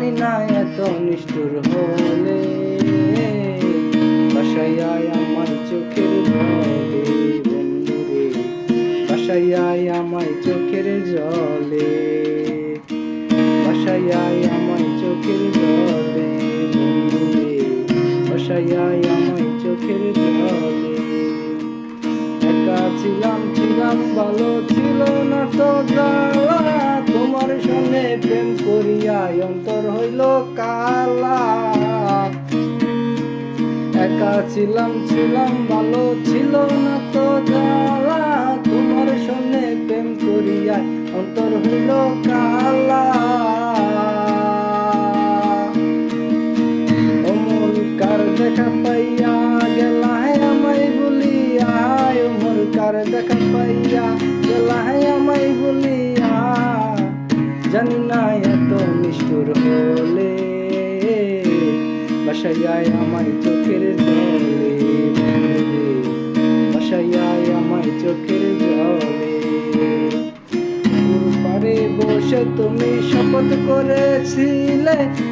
জানি না এত নিষ্ঠুর হলে ভাসাইয়া আমায় চোখের জলে বন্ধুরে, ভাসাইয়া আমায় চোখের জলে, ভাসাইয়া আমায় চোখের জলে বন্ধুরে, ভাসাইয়া আমায় চোখের জলে। একা ছিলাম ভালো ছিল না তো জ্বালা, তোমার সঙ্গে প্রেম করিয়া অন্তর হইল কালা। একা ছিলাম ভালো ছিল না তো জ্বালা, তোমার সঙ্গে প্রেম করিয়া অন্তর হইল কালা। অমর কার দেখা পাইয়া গেলা আমায় বলিয়া, অমর কার দেখা পাইয়া গেলা আমায় বলিয়া, জানি না এত নিষ্ঠুর হলে ভাসাইয়া আমায় চোখের জলে বন্ধুরে, ভাসাইয়া আমায় চোখের জলে। পারে বসে তুমি শপথ করেছিলে